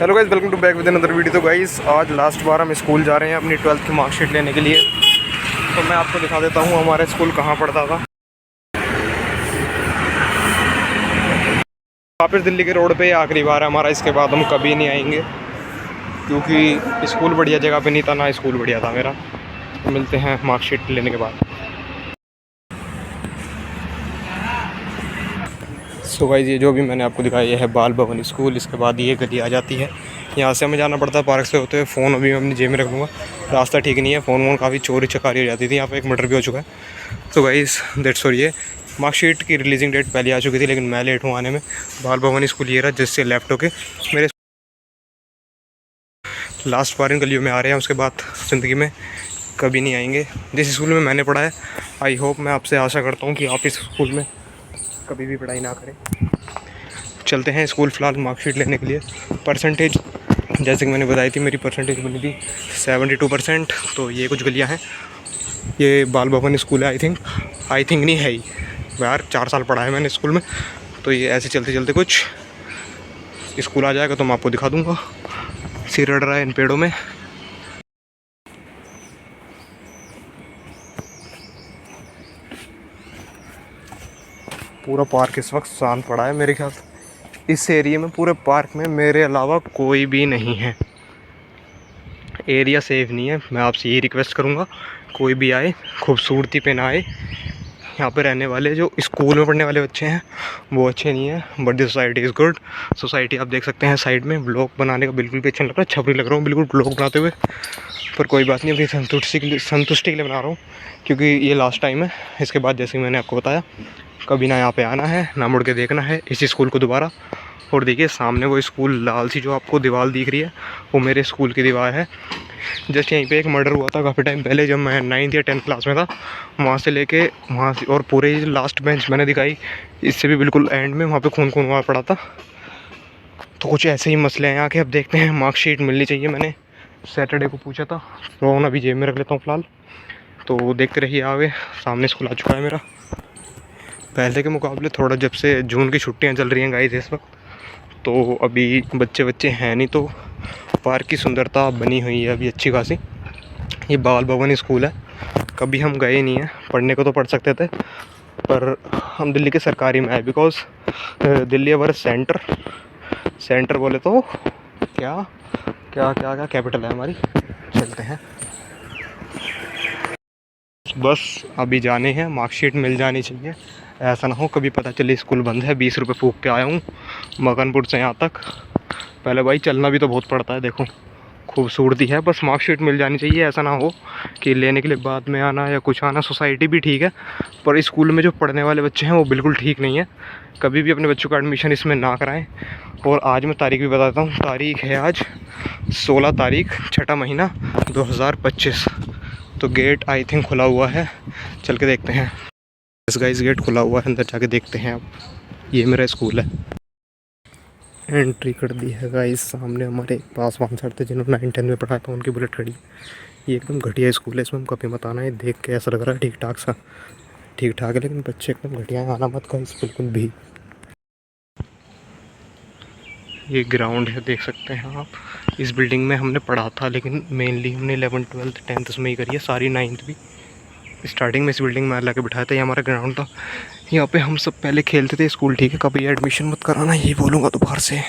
Hello guys, welcome to back with another video. तो guys आज last बार हम स्कूल जा रहे हैं अपनी 12th की मार्कशीट लेने के लिए। तो मैं आपको दिखा देता हूँ हमारा स्कूल कहाँ पड़ता था। वापस दिल्ली के रोड पे आखिरी बार है हमारा, इसके बाद हम कभी नहीं आएंगे क्योंकि स्कूल बढ़िया जगह पे नहीं था, ना स्कूल बढ़िया था मेरा। मिलते हैं मार्कशीट लेने के बाद। सो गाइस ये जो भी मैंने आपको दिखाया ये है बाल भवन स्कूल। इसके बाद ये गली आ जाती है, यहाँ से हमें जाना पड़ता है पार्क से होते हुए। फ़ोन अभी मैं अपनी जेब में रख लूँगा, रास्ता ठीक नहीं है। फ़ोन काफ़ी चोरी चकारी हो जाती थी, यहाँ पे एक मर्डर भी हो चुका है। तो गाइस दैट्स फॉर ये मार्कशीट की रिलीजिंग डेट पहले आ चुकी थी, लेकिन मैं लेट हूँ आने में। बाल भवन स्कूल ये रहा, जिससे लेफ्ट होके मेरे लास्ट बार इन गलियों में आ रहे हैं, उसके बाद ज़िंदगी में कभी नहीं आएंगे। जिस स्कूल में मैंने पढ़ा है, आई होप, मैं आपसे आशा करता हूँ कि आप इस स्कूल में कभी भी पढ़ाई ना करें। चलते हैं स्कूल फ़िलहाल मार्कशीट लेने के लिए। परसेंटेज जैसे कि मैंने बताई थी, मेरी परसेंटेज बनी थी 72%। तो ये कुछ गलियां हैं, ये बाल भवन स्कूल है। आई थिंक नहीं है ही यार, 4 साल पढ़ा है मैंने स्कूल में। तो ये ऐसे चलते चलते कुछ स्कूल आ जाएगा तो मैं आपको दिखा दूँगा। सिर रड़ रहा है इन पेड़ों में। पूरा पार्क इस वक्त शांत पड़ा है मेरे ख्याल से। इस एरिया में, पूरे पार्क में मेरे अलावा कोई भी नहीं है। एरिया सेफ नहीं है। मैं आपसे ये रिक्वेस्ट करूँगा, कोई भी आए खूबसूरती पे ना आए। यहाँ पे रहने वाले जो स्कूल में पढ़ने वाले बच्चे हैं वो अच्छे नहीं है, but the society is good. Society आप देख सकते हैं साइड में। ब्लॉग बनाने का बिल्कुल भी अच्छा लग रहा है, छपरी लग रहा हूँ बिल्कुल ब्लॉग बनाते हुए। पर कोई बात नहीं, अपनी संतुष्टि के लिए बना रहा हूँ क्योंकि ये लास्ट टाइम है। इसके बाद जैसे मैंने आपको बताया, कभी ना यहाँ पे आना है, ना मुड़ के देखना है इसी स्कूल को दोबारा। और देखिए सामने वो स्कूल लाल सी जो आपको दीवार दिख रही है, वो मेरे स्कूल की दीवार है। जस्ट यहीं पे एक मर्डर हुआ था काफ़ी टाइम पहले, जब मैं 9th या 10th क्लास में था। वहाँ से लेके वहाँ से और पूरे लास्ट बेंच मैंने दिखाई, इससे भी बिल्कुल एंड में वहाँ पे खून खून हुआ पड़ा था। तो कुछ ऐसे ही मसले हैं यहाँ के। अब देखते हैं, मार्कशीट मिलनी चाहिए। मैंने सैटरडे को पूछा था, फ़ोन अभी जेब में रख लेता हूँ फ़िलहाल। तो देखते रहिए आगे। सामने स्कूल आ चुका है मेरा, पहले के मुकाबले थोड़ा। जब से जून की छुट्टियाँ चल रही हैं गाइस इस वक्त, तो अभी बच्चे हैं नहीं, तो पार्क की सुंदरता बनी हुई है अभी अच्छी खासी। ये बाल भवन स्कूल है, कभी हम गए नहीं हैं। पढ़ने को तो पढ़ सकते थे, पर हम दिल्ली के सरकारी में आए बिकॉज दिल्ली हमारा सेंटर बोले तो क्या क्या क्या क्या कैपिटल है हमारी। चलते हैं, बस अभी जाने हैं, मार्कशीट मिल जानी चाहिए। ऐसा ना हो कभी पता चले स्कूल बंद है। 20 रुपये फूक के आया हूँ मगनपुर से यहाँ तक। पहले भाई चलना भी तो बहुत पड़ता है। देखो खूबसूरती है, बस मार्कशीट मिल जानी चाहिए। ऐसा ना हो कि लेने के लिए बाद में आना या कुछ आना। सोसाइटी भी ठीक है, पर स्कूल में जो पढ़ने वाले बच्चे हैं वो बिल्कुल ठीक नहीं है। कभी भी अपने बच्चों का एडमिशन इसमें ना कराएं। और आज मैं तारीख भी बताता हूँ। तारीख है आज 16 तारीख 6वां महीना 2025। तो गेट आई थिंक खुला हुआ है, चल के देखते हैं। इस गाइस गेट खुला हुआ है, अंदर जाके देखते हैं। अब ये मेरा स्कूल है, एंट्री कर दी है गाइस। सामने हमारे पासवान सर थे जिन्होंने 9th 10th में पढ़ाया था, उनकी बुलेट खड़ी। ये एकदम घटिया स्कूल है, इसमें हम कभी मत आना। है देख के ऐसा लग रहा है ठीक ठाक है, लेकिन बच्चे एकदम घटिया है। आना मत गाइस बिल्कुल भी। ये ग्राउंड है, देख सकते हैं आप। इस बिल्डिंग में हमने पढ़ा था, लेकिन मेनली हमने 11th 12th 10th उसमें ही करी है, सारी 9th भी। स्टार्टिंग में इस बिल्डिंग में ला के बिठाया था। ये हमारा ग्राउंड था, यहाँ पे हम सब पहले खेलते थे। स्कूल ठीक है, कभी एडमिशन मत कराना, यही बोलूँगा दोबारा से।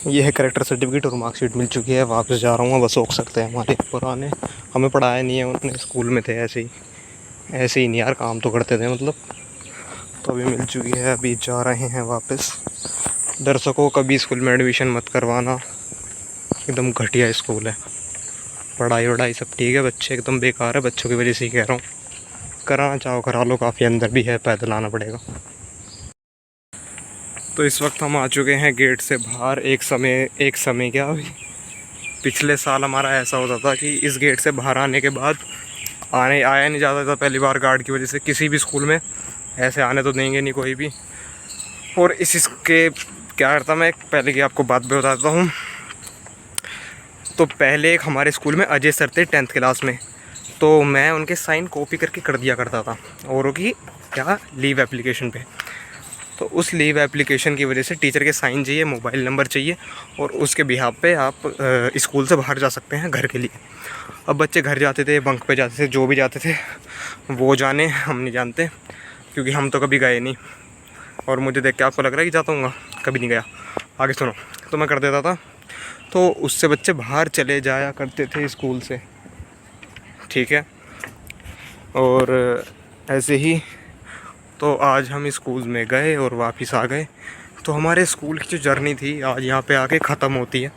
ये है करेक्टर सर्टिफिकेट और मार्कशीट मिल चुकी है। वापस जा रहा हूँ, बस सोच सकते हैं हमारे पुराने, हमें पढ़ाया नहीं है उन्होंने, स्कूल में थे ऐसे ही नहीं यार, काम तो करते थे मतलब। तो अभी मिल चुकी है, अभी जा रहे हैं वापस। दर्शकों कभी स्कूल में एडमिशन मत करवाना, एकदम घटिया स्कूल है। पढ़ाई वढ़ाई सब ठीक है, बच्चे एकदम बेकार है। बच्चों की वजह से ही कह रहा हूँ, कराना चाहो करा लो, काफ़ी अंदर भी है, पैदल आना पड़ेगा। तो इस वक्त हम आ चुके हैं गेट से बाहर। एक समय क्या, पिछले साल हमारा ऐसा होता था कि इस गेट से बाहर आने के बाद आया नहीं जाता था पहली बार गार्ड की वजह से। किसी भी स्कूल में ऐसे आने तो देंगे नहीं कोई भी। और इसके क्या करता, मैं पहले की आपको बात भी बताता हूँ। तो पहले एक हमारे स्कूल में अजय सर थे 10th क्लास में, तो मैं उनके साइन कॉपी करके कर दिया करता था औरों की क्या लीव एप्लीकेशन पे। तो उस लीव एप्लीकेशन की वजह से टीचर के साइन चाहिए, मोबाइल नंबर चाहिए, और उसके बिहाफ पे आप स्कूल से बाहर जा सकते हैं घर के लिए। अब बच्चे घर जाते थे, बंक पे जाते थे, जो भी जाते थे वो जाने, हम नहीं जानते क्योंकि हम तो कभी गए नहीं। और मुझे देख के आपको लग रहा है कि जाता हूँ, कभी नहीं गया। आगे सुनो, तो मैं कर देता था, तो उससे बच्चे बाहर चले जाया करते थे स्कूल से, ठीक है। और ऐसे ही तो आज हम स्कूल में गए और वापस आ गए। तो हमारे स्कूल की जो जर्नी थी आज यहाँ पे आके ख़त्म होती है।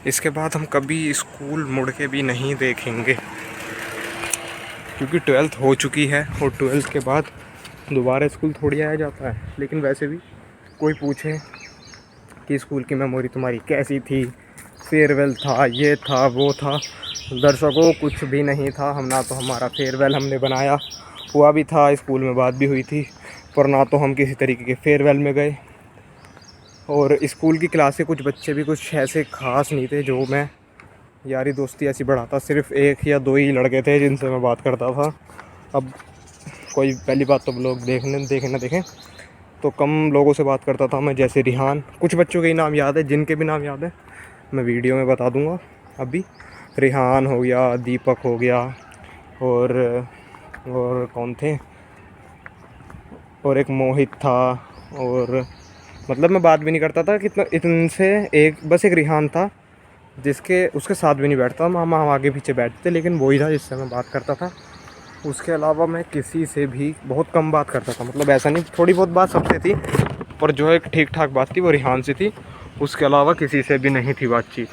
इसके बाद हम कभी स्कूल मुड़ के भी नहीं देखेंगे क्योंकि 12th हो चुकी है, और 12th के बाद दोबारा स्कूल थोड़ी आया जाता है। लेकिन वैसे भी कोई पूछे कि स्कूल की मेमोरी तुम्हारी कैसी थी, फेयरवेल था, ये था, वो था, दर्शकों कुछ भी नहीं था। हम ना तो हमारा फेयरवेल हमने बनाया हुआ भी था, स्कूल में बात भी हुई थी, पर ना तो हम किसी तरीके के फेयरवेल में गए। और स्कूल की क्लास के कुछ बच्चे भी कुछ ऐसे ख़ास नहीं थे जो मैं यारी दोस्ती ऐसी बढ़ाता। सिर्फ 1 या 2 ही लड़के थे जिनसे मैं बात करता था। अब कोई पहली बात तो लोग देखें तो कम लोगों से बात करता था मैं, जैसे रिहान। कुछ बच्चों के ही नाम याद है, जिनके भी नाम याद है मैं वीडियो में बता दूंगा अभी। रिहान हो गया, दीपक हो गया, और कौन थे, और एक मोहित था। और मतलब मैं बात भी नहीं करता था कितना इनसे, बस एक रिहान था उसके साथ भी नहीं बैठता, हम आगे पीछे बैठते थे, लेकिन वही था जिससे मैं बात करता था। उसके अलावा मैं किसी से भी बहुत कम बात करता था। मतलब ऐसा नहीं, थोड़ी बहुत बात सबसे थी, पर जो एक ठीक ठाक बात थी वो रिहान से थी। उसके अलावा किसी से भी नहीं थी बातचीत।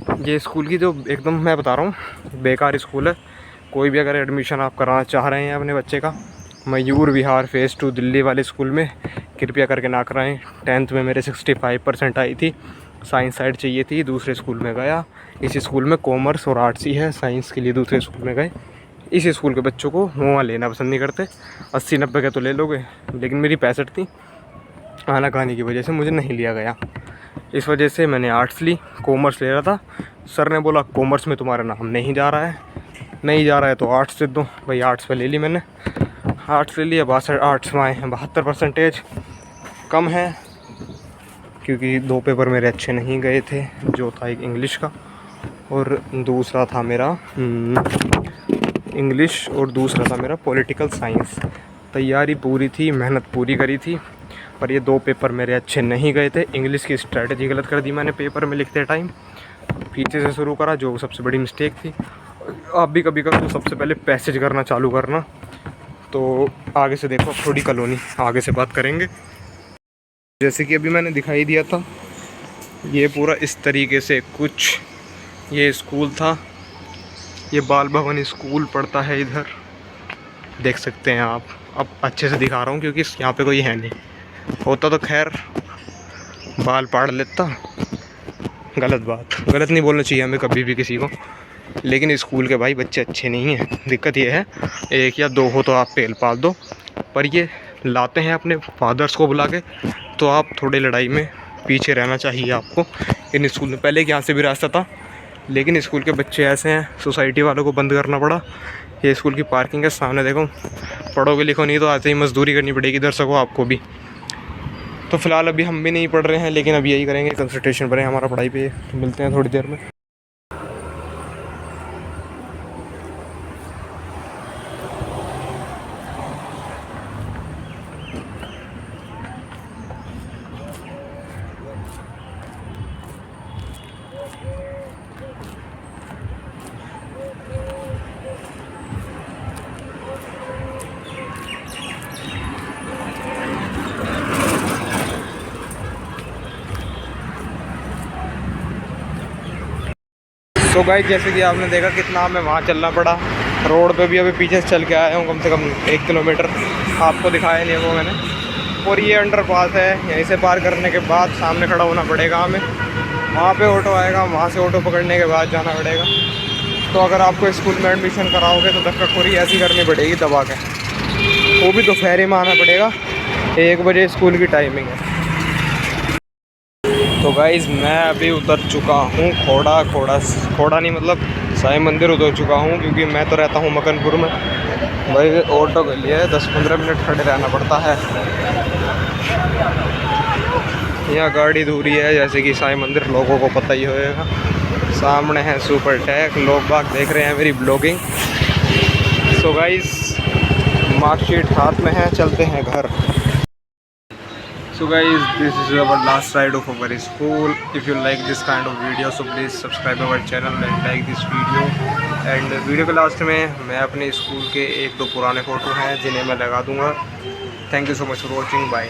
अब ये स्कूल की जो एकदम मैं बता रहा हूँ बेकार स्कूल है। कोई भी अगर एडमिशन आप कराना चाह रहे हैं अपने बच्चे का मयूर विहार फेज़ 2 दिल्ली वाले स्कूल में, कृपया करके ना कराएं। 10th में मेरे 65% आई थी, साइंस साइड चाहिए थी, दूसरे स्कूल में गया। इस स्कूल में कॉमर्स और आर्ट्स ही है, साइंस के लिए दूसरे स्कूल में गए। इस स्कूल के बच्चों को वहाँ लेना पसंद नहीं करते। 80-90 के तो ले लोगे, लेकिन मेरी 65 थी, आना खाने की वजह से मुझे नहीं लिया गया। इस वजह से मैंने आर्ट्स ली, कॉमर्स ले रहा था। सर ने बोला कॉमर्स में तुम्हारा नाम नहीं जा रहा है तो आर्ट्स दे दो। भाई आर्ट्स पे ले ली मैंने, आर्ट्स ले लिया। 62 आर्ट्स में आए हैं, 72% कम है क्योंकि 2 पेपर मेरे अच्छे नहीं गए थे। जो था एक इंग्लिश का और दूसरा था मेरा इंग्लिश, और दूसरा था मेरा पॉलिटिकल साइंस। तैयारी पूरी थी, मेहनत पूरी करी थी, पर ये 2 पेपर मेरे अच्छे नहीं गए थे। इंग्लिश की स्ट्रेटजी गलत कर दी मैंने पेपर में लिखते टाइम, पीछे से शुरू करा, जो सबसे बड़ी मिस्टेक थी। आप भी कभी कभी तो सबसे पहले पैसेज करना चालू करना। तो आगे से देखो, थोड़ी कॉलोनी आगे से बात करेंगे। जैसे कि अभी मैंने दिखाई दिया था, ये पूरा इस तरीके से कुछ ये स्कूल था। ये बाल भवन स्कूल पड़ता है इधर, देख सकते हैं आप। अब अच्छे से दिखा रहा हूँ क्योंकि यहाँ पे कोई है नहीं, होता तो खैर बाल पाड़ लेता। गलत नहीं बोलना चाहिए हमें कभी भी किसी को, लेकिन स्कूल के भाई बच्चे अच्छे नहीं हैं। दिक्कत ये है 1 या 2 हो तो आप पेल पाल दो, पर ये लाते हैं अपने फादर्स को बुला के, तो आप थोड़े लड़ाई में पीछे रहना चाहिए आपको। इन स्कूल में पहले यहाँ से भी रास्ता था, लेकिन स्कूल के बच्चे ऐसे हैं, सोसाइटी वालों को बंद करना पड़ा। ये स्कूल की पार्किंग है सामने, देखो। पढ़ोगे लिखो नहीं तो आते ही मजदूरी करनी पड़ेगी दर्शकों आपको भी। तो फ़िलहाल अभी हम भी नहीं पढ़ रहे हैं, लेकिन अभी यही करेंगे, कंसंट्रेशन करें हमारा पढ़ाई पे। मिलते हैं थोड़ी देर में। तो गाइस जैसे कि आपने देखा कितना हमें वहाँ चलना पड़ा। रोड पे भी अभी पीछे से चल के आया हूँ, कम से कम 1 किलोमीटर। आपको दिखाया नहीं वो मैंने। और ये अंडरपास है, यहीं से पार करने के बाद सामने खड़ा होना पड़ेगा हमें। वहाँ पे ऑटो आएगा, वहाँ से ऑटो पकड़ने के बाद जाना पड़ेगा। तो अगर आपको स्कूल में एडमिशन कराओगे तो धक्काखोरी ऐसी करनी पड़ेगी दबा के, वो भी दोपहर में आना पड़ेगा। 1 बजे स्कूल की टाइमिंग है। तो गाइज़ मैं अभी उतर चुका हूँ खोड़ा नहीं, मतलब साईं मंदिर उतर चुका हूँ, क्योंकि मैं तो रहता हूँ मकनपुर में। भाई ऑटो के लिए 10-15 मिनट खड़े रहना पड़ता है। यहाँ गाड़ी दूरी है जैसे कि साईं मंदिर, लोगों को पता ही होगा। सामने है सुपर टैक, लोग बाग देख रहे हैं मेरी ब्लॉगिंग। सो गाइस मार्कशीट हाथ में है, चलते हैं घर। So guys, this is our last ride of our school. If you like this kind of video, so please subscribe our channel and like this video. And video के last में मैं अपने स्कूल के 1-2 पुराने फ़ोटो हैं जिन्हें मैं लगा दूंगा। Thank you so much for watching, bye.